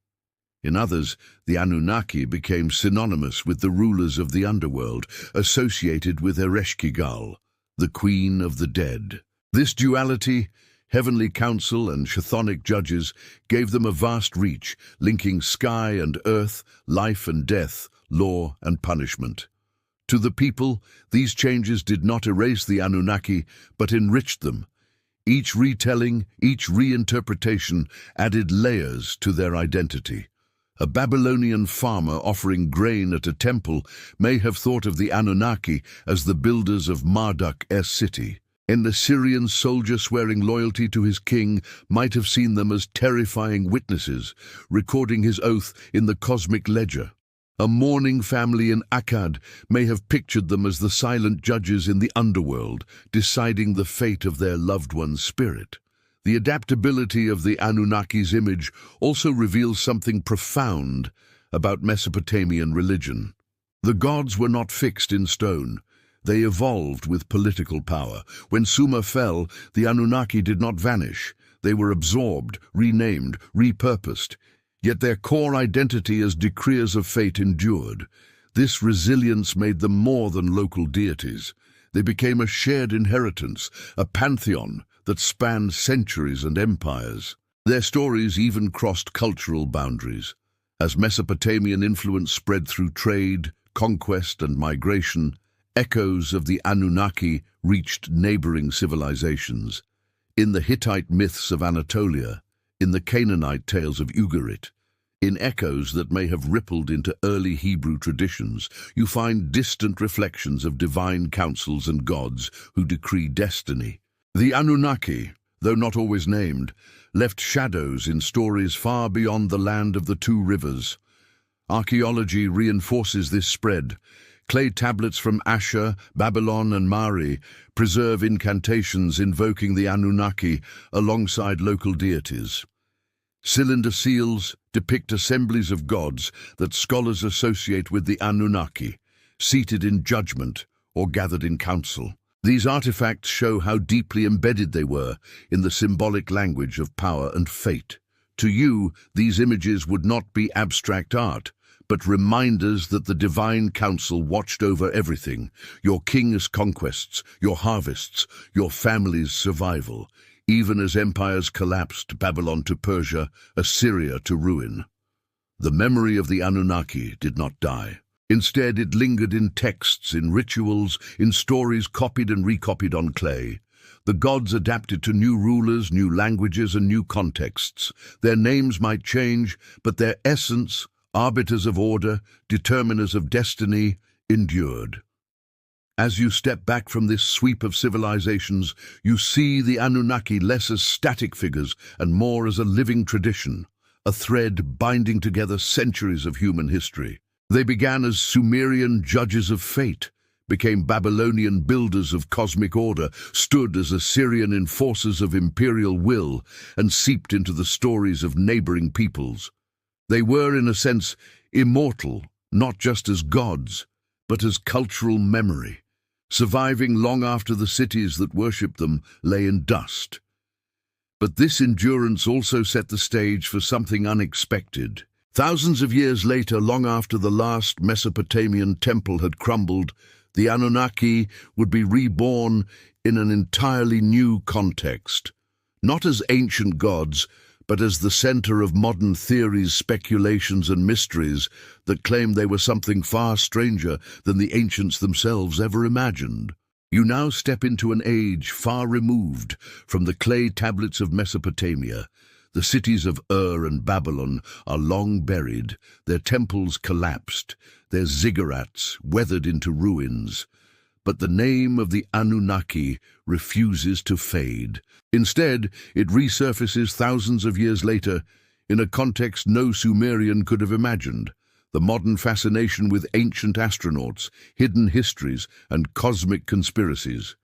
In others, the Anunnaki became synonymous with the rulers of the underworld, associated with Ereshkigal, the queen of the dead. This duality, heavenly council and chthonic judges, gave them a vast reach, linking sky and earth, life and death, law and punishment. To the people, these changes did not erase the Anunnaki, but enriched them. Each retelling, each reinterpretation added layers to their identity. A Babylonian farmer offering grain at a temple may have thought of the Anunnaki as the builders of Marduk's city. An Assyrian soldier swearing loyalty to his king might have seen them as terrifying witnesses, recording his oath in the cosmic ledger. A mourning family in Akkad may have pictured them as the silent judges in the underworld, deciding the fate of their loved one's spirit. The adaptability of the Anunnaki's image also reveals something profound about Mesopotamian religion. The gods were not fixed in stone. They evolved with political power. When Sumer fell, the Anunnaki did not vanish. They were absorbed, renamed, repurposed. Yet their core identity as decreers of fate endured. This resilience made them more than local deities. They became a shared inheritance, a pantheon that spanned centuries and empires. Their stories even crossed cultural boundaries. As Mesopotamian influence spread through trade, conquest, and migration, echoes of the Anunnaki reached neighboring civilizations. In the Hittite myths of Anatolia, in the Canaanite tales of Ugarit, in echoes that may have rippled into early Hebrew traditions, you find distant reflections of divine councils and gods who decree destiny. The Anunnaki, though not always named, left shadows in stories far beyond the land of the two rivers. Archaeology reinforces this spread. Clay tablets from Ashur, Babylon, and Mari preserve incantations invoking the Anunnaki alongside local deities. Cylinder seals depict assemblies of gods that scholars associate with the Anunnaki, seated in judgment or gathered in council. These artifacts show how deeply embedded they were in the symbolic language of power and fate. To you, these images would not be abstract art, but reminders that the divine council watched over everything: your king's conquests, your harvests, your family's survival, even as empires collapsed, Babylon to Persia, Assyria to ruin. The memory of the Anunnaki did not die. Instead, it lingered in texts, in rituals, in stories copied and recopied on clay. The gods adapted to new rulers, new languages, and new contexts. Their names might change, but their essence, arbiters of order, determiners of destiny, endured. As you step back from this sweep of civilizations, you see the Anunnaki less as static figures and more as a living tradition, a thread binding together centuries of human history. They began as Sumerian judges of fate, became Babylonian builders of cosmic order, stood as Assyrian enforcers of imperial will, and seeped into the stories of neighboring peoples. They were, in a sense, immortal, not just as gods, but as cultural memory, surviving long after the cities that worshipped them lay in dust. But this endurance also set the stage for something unexpected. Thousands of years later, long after the last Mesopotamian temple had crumbled, the Anunnaki would be reborn in an entirely new context, not as ancient gods, but as the center of modern theories, speculations, and mysteries that claim they were something far stranger than the ancients themselves ever imagined. You now step into an age far removed from the clay tablets of Mesopotamia. The cities of Ur and Babylon are long buried, their temples collapsed, their ziggurats weathered into ruins. But the name of the Anunnaki refuses to fade. Instead, it resurfaces thousands of years later in a context no Sumerian could have imagined: the modern fascination with ancient astronauts, hidden histories, and cosmic conspiracies.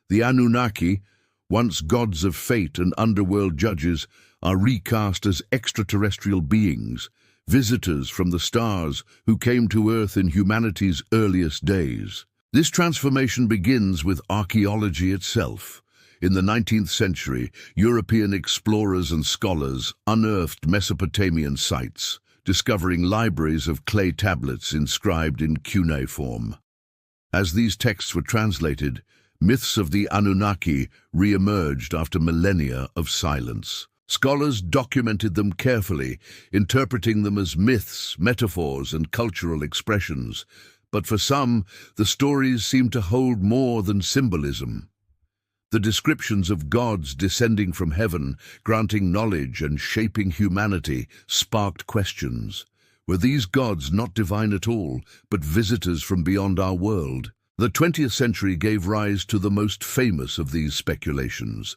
The Anunnaki, once gods of fate and underworld judges, are recast as extraterrestrial beings, visitors from the stars who came to Earth in humanity's earliest days. This transformation begins with archaeology itself. In the 19th century, European explorers and scholars unearthed Mesopotamian sites, discovering libraries of clay tablets inscribed in cuneiform. As these texts were translated, myths of the Anunnaki re-emerged after millennia of silence. Scholars documented them carefully, interpreting them as myths, metaphors, and cultural expressions. But for some, the stories seemed to hold more than symbolism. The descriptions of gods descending from heaven, granting knowledge and shaping humanity, sparked questions. Were these gods not divine at all, but visitors from beyond our world? The 20th century gave rise to the most famous of these speculations.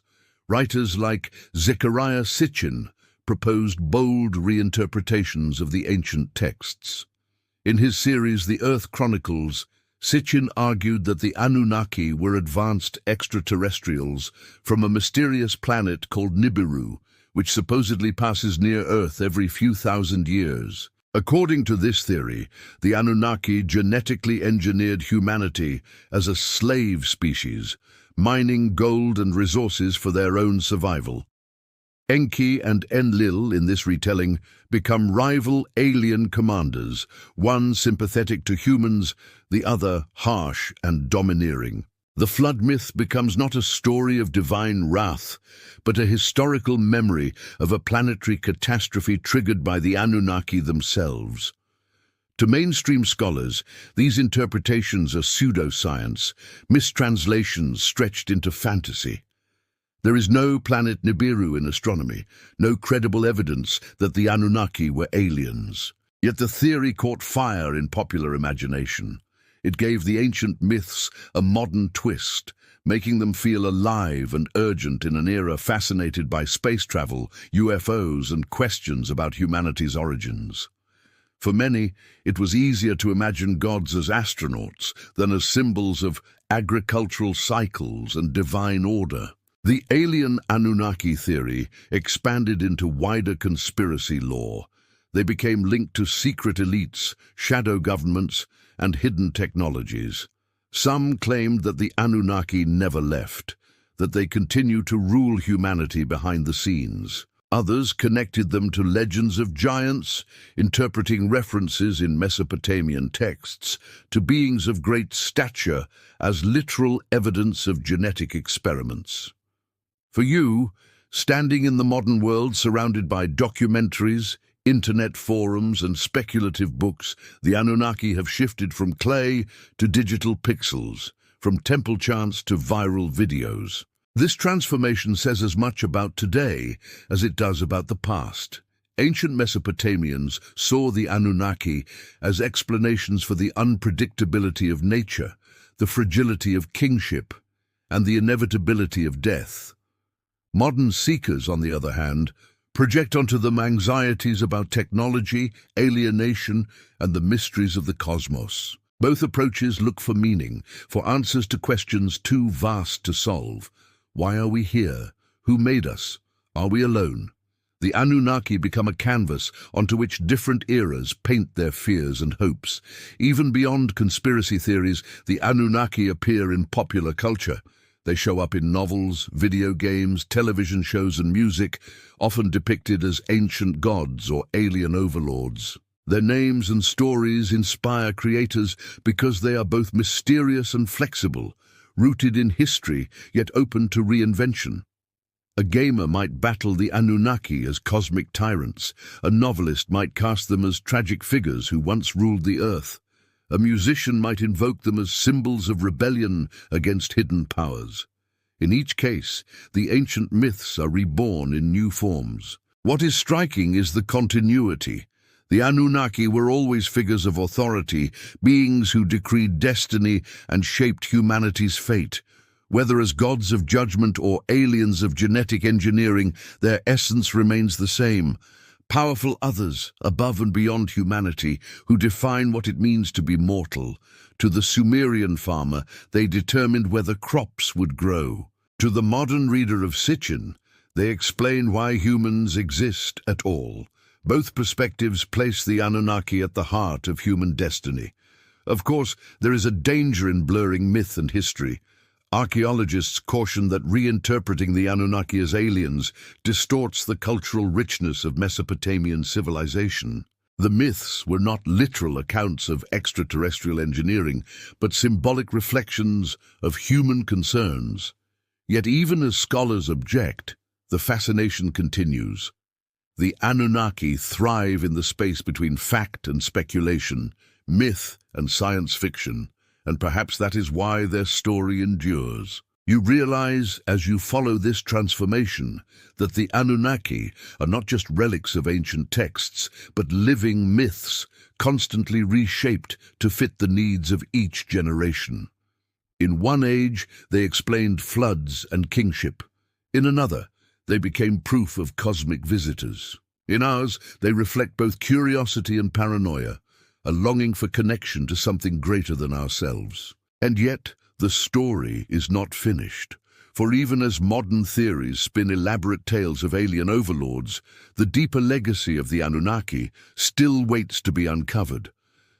Writers like Zecharia Sitchin proposed bold reinterpretations of the ancient texts. In his series The Earth Chronicles, Sitchin argued that the Anunnaki were advanced extraterrestrials from a mysterious planet called Nibiru, which supposedly passes near Earth every few thousand years. According to this theory, the Anunnaki genetically engineered humanity as a slave species, mining gold and resources for their own survival. Enki and Enlil, in this retelling, become rival alien commanders, one sympathetic to humans, the other harsh and domineering. The flood myth becomes not a story of divine wrath, but a historical memory of a planetary catastrophe triggered by the Anunnaki themselves. To mainstream scholars, these interpretations are pseudoscience, mistranslations stretched into fantasy. There is no planet Nibiru in astronomy, no credible evidence that the Anunnaki were aliens. Yet the theory caught fire in popular imagination. It gave the ancient myths a modern twist, making them feel alive and urgent in an era fascinated by space travel, UFOs, and questions about humanity's origins. For many, it was easier to imagine gods as astronauts than as symbols of agricultural cycles and divine order. The alien Anunnaki theory expanded into wider conspiracy lore. They became linked to secret elites, shadow governments, and hidden technologies. Some claimed that the Anunnaki never left, that they continue to rule humanity behind the scenes. Others connected them to legends of giants, interpreting references in Mesopotamian texts to beings of great stature as literal evidence of genetic experiments. For you, standing in the modern world surrounded by documentaries, internet forums, and speculative books, the Anunnaki have shifted from clay to digital pixels, from temple chants to viral videos. This transformation says as much about today as it does about the past. Ancient Mesopotamians saw the Anunnaki as explanations for the unpredictability of nature, the fragility of kingship, and the inevitability of death. Modern seekers, on the other hand, project onto them anxieties about technology, alienation, and the mysteries of the cosmos. Both approaches look for meaning, for answers to questions too vast to solve. Why are we here? Who made us? Are we alone? The Anunnaki become a canvas onto which different eras paint their fears and hopes. Even beyond conspiracy theories, the Anunnaki appear in popular culture. They show up in novels, video games, television shows, and music, often depicted as ancient gods or alien overlords. Their names and stories inspire creators because they are both mysterious and flexible, rooted in history, yet open to reinvention. A gamer might battle the Anunnaki as cosmic tyrants. A novelist might cast them as tragic figures who once ruled the earth. A musician might invoke them as symbols of rebellion against hidden powers. In each case, the ancient myths are reborn in new forms. What is striking is the continuity. The Anunnaki were always figures of authority, beings who decreed destiny and shaped humanity's fate. Whether as gods of judgment or aliens of genetic engineering, their essence remains the same. Powerful others, above and beyond humanity, who define what it means to be mortal. To the Sumerian farmer, they determined whether crops would grow. To the modern reader of Sitchin, they explain why humans exist at all. Both perspectives place the Anunnaki at the heart of human destiny. Of course, there is a danger in blurring myth and history. Archaeologists caution that reinterpreting the Anunnaki as aliens distorts the cultural richness of Mesopotamian civilization. The myths were not literal accounts of extraterrestrial engineering, but symbolic reflections of human concerns. Yet even as scholars object, the fascination continues. The Anunnaki thrive in the space between fact and speculation, myth and science fiction, and perhaps that is why their story endures. You realize, as you follow this transformation, that the Anunnaki are not just relics of ancient texts, but living myths, constantly reshaped to fit the needs of each generation. In one age, they explained floods and kingship. In another, they became proof of cosmic visitors. In ours, they reflect both curiosity and paranoia, a longing for connection to something greater than ourselves. And yet, the story is not finished. For even as modern theories spin elaborate tales of alien overlords, the deeper legacy of the Anunnaki still waits to be uncovered.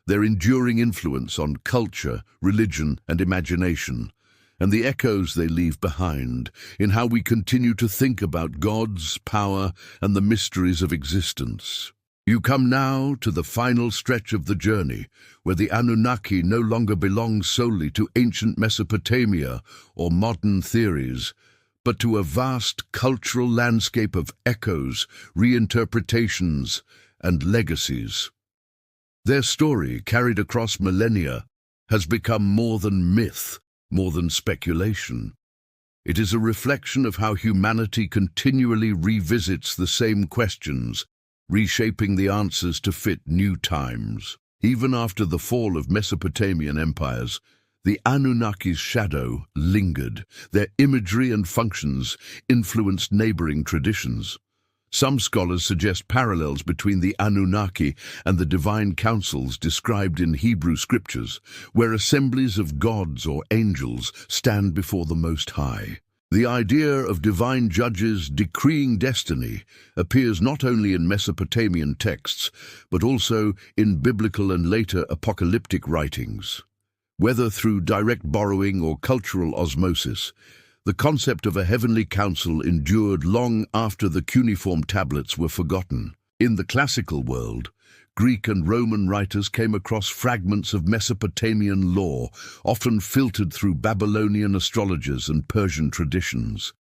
Their enduring influence on culture, religion, and imagination, and the echoes they leave behind in how we continue to think about gods, power, and the mysteries of existence. You come now to the final stretch of the journey, where the Anunnaki no longer belong solely to ancient Mesopotamia or modern theories, but to a vast cultural landscape of echoes, reinterpretations, and legacies. Their story, carried across millennia, has become more than myth, more than speculation. It is a reflection of how humanity continually revisits the same questions, reshaping the answers to fit new times. Even after the fall of Mesopotamian empires, the Anunnaki's shadow lingered. Their imagery and functions influenced neighboring traditions. Some scholars suggest parallels between the Anunnaki and the divine councils described in Hebrew scriptures, where assemblies of gods or angels stand before the Most High. The idea of divine judges decreeing destiny appears not only in Mesopotamian texts, but also in biblical and later apocalyptic writings. Whether through direct borrowing or cultural osmosis, the concept of a heavenly council endured long after the cuneiform tablets were forgotten. In the classical world, Greek and Roman writers came across fragments of Mesopotamian lore, often filtered through Babylonian astrologers and Persian traditions.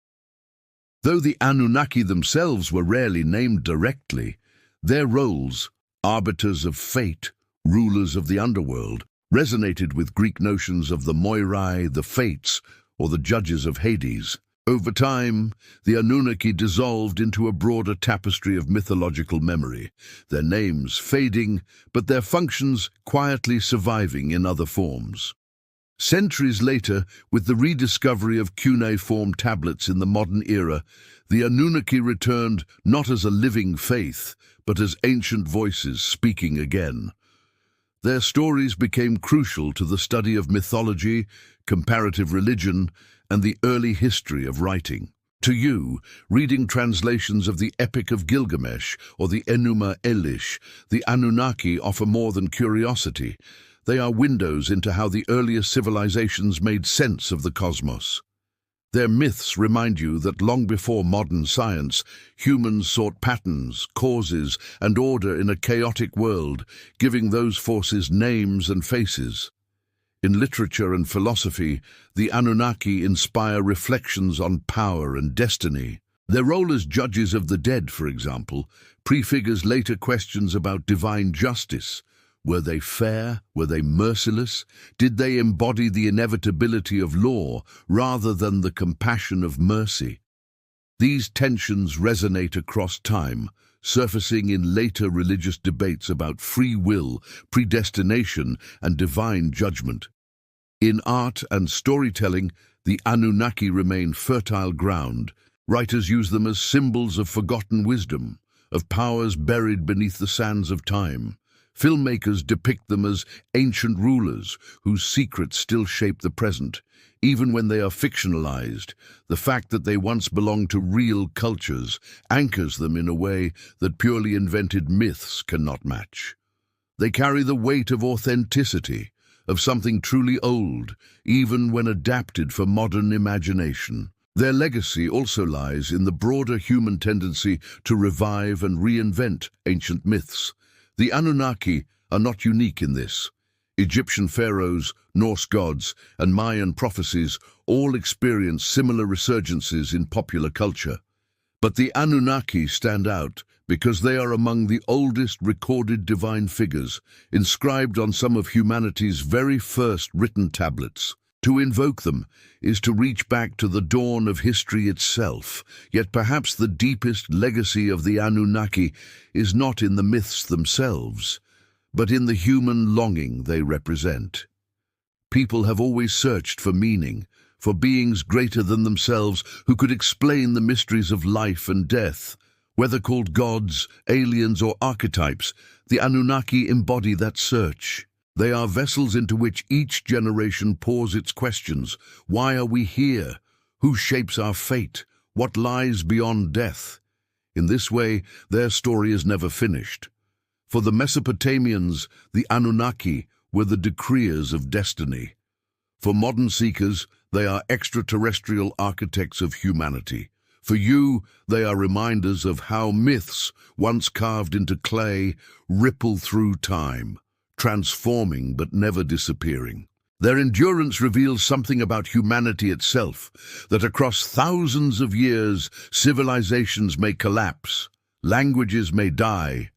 Though the Anunnaki themselves were rarely named directly, their roles, arbiters of fate, rulers of the underworld, resonated with Greek notions of the Moirai, the Fates, or the judges of Hades. Over time, the Anunnaki dissolved into a broader tapestry of mythological memory, their names fading, but their functions quietly surviving in other forms. Centuries later, with the rediscovery of cuneiform tablets in the modern era, the Anunnaki returned not as a living faith, but as ancient voices speaking again. Their stories became crucial to the study of mythology, comparative religion, and the early history of writing. To you, reading translations of the Epic of Gilgamesh or the Enuma Elish, the Anunnaki offer more than curiosity. They are windows into how the earliest civilizations made sense of the cosmos. Their myths remind you that long before modern science, humans sought patterns, causes, and order in a chaotic world, giving those forces names and faces. In literature and philosophy, the Anunnaki inspire reflections on power and destiny. Their role as judges of the dead, for example, prefigures later questions about divine justice. Were they fair? Were they merciless? Did they embody the inevitability of law rather than the compassion of mercy? These tensions resonate across time, surfacing in later religious debates about free will, predestination, and divine judgment. In art and storytelling, the Anunnaki remain fertile ground. Writers use them as symbols of forgotten wisdom, of powers buried beneath the sands of time. Filmmakers depict them as ancient rulers whose secrets still shape the present, even when they are fictionalized. The fact that they once belonged to real cultures anchors them in a way that purely invented myths cannot match. They carry the weight of authenticity, of something truly old, even when adapted for modern imagination. Their legacy also lies in the broader human tendency to revive and reinvent ancient myths. The Anunnaki are not unique in this. Egyptian pharaohs, Norse gods, and Mayan prophecies all experience similar resurgences in popular culture. But the Anunnaki stand out because they are among the oldest recorded divine figures, inscribed on some of humanity's very first written tablets. To invoke them is to reach back to the dawn of history itself, yet perhaps the deepest legacy of the Anunnaki is not in the myths themselves, but in the human longing they represent. People have always searched for meaning, for beings greater than themselves who could explain the mysteries of life and death. Whether called gods, aliens, or archetypes, the Anunnaki embody that search. They are vessels into which each generation pours its questions. Why are we here? Who shapes our fate? What lies beyond death? In this way, their story is never finished. For the Mesopotamians, the Anunnaki were the decreers of destiny. For modern seekers, they are extraterrestrial architects of humanity. For you, they are reminders of how myths, once carved into clay, ripple through time, transforming but never disappearing. Their endurance reveals something about humanity itself, that across thousands of years, civilizations may collapse, languages may die,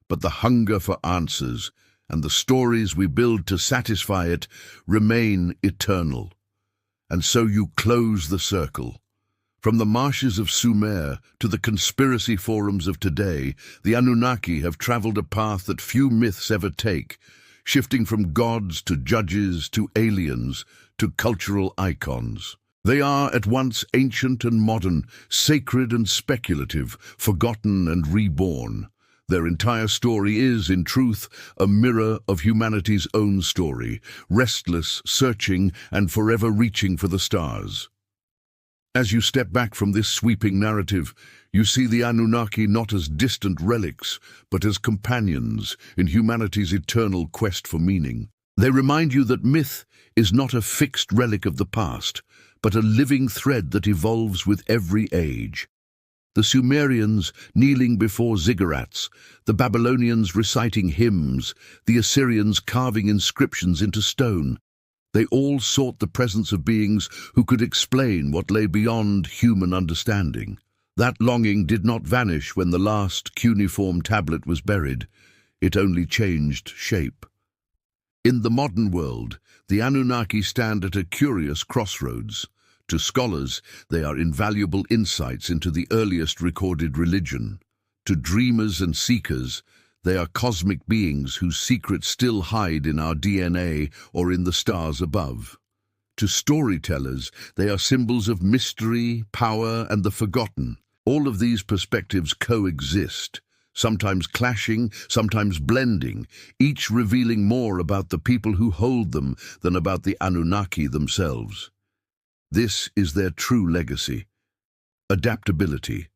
but the hunger for answers and the stories we build to satisfy it remain eternal. And so you close the circle. From the marshes of Sumer to the conspiracy forums of today, the Anunnaki have traveled a path that few myths ever take, shifting from gods to judges to aliens to cultural icons. They are at once ancient and modern, sacred and speculative, forgotten and reborn. Their entire story is, in truth, a mirror of humanity's own story, restless, searching, and forever reaching for the stars. As you step back from this sweeping narrative, you see the Anunnaki not as distant relics, but as companions in humanity's eternal quest for meaning. They remind you that myth is not a fixed relic of the past, but a living thread that evolves with every age. The Sumerians kneeling before ziggurats, the Babylonians reciting hymns, the Assyrians carving inscriptions into stone. They all sought the presence of beings who could explain what lay beyond human understanding. That longing did not vanish when the last cuneiform tablet was buried. It only changed shape. In the modern world, the Anunnaki stand at a curious crossroads. To scholars, they are invaluable insights into the earliest recorded religion. To dreamers and seekers, they are cosmic beings whose secrets still hide in our DNA or in the stars above. To storytellers, they are symbols of mystery, power, and the forgotten. All of these perspectives coexist, sometimes clashing, sometimes blending, each revealing more about the people who hold them than about the Anunnaki themselves. This is their true legacy: adaptability.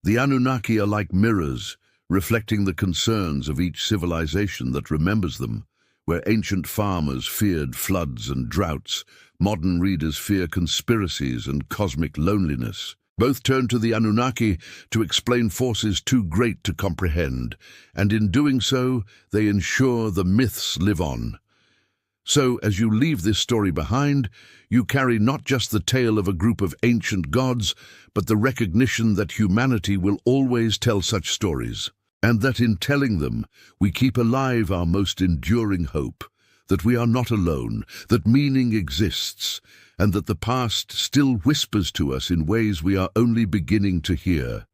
The Anunnaki are like mirrors, reflecting the concerns of each civilization that remembers them. Where ancient farmers feared floods and droughts, modern readers fear conspiracies and cosmic loneliness. Both turn to the Anunnaki to explain forces too great to comprehend, and in doing so, they ensure the myths live on. So, as you leave this story behind, you carry not just the tale of a group of ancient gods, but the recognition that humanity will always tell such stories, and that in telling them, we keep alive our most enduring hope, that we are not alone, that meaning exists, and that the past still whispers to us in ways we are only beginning to hear.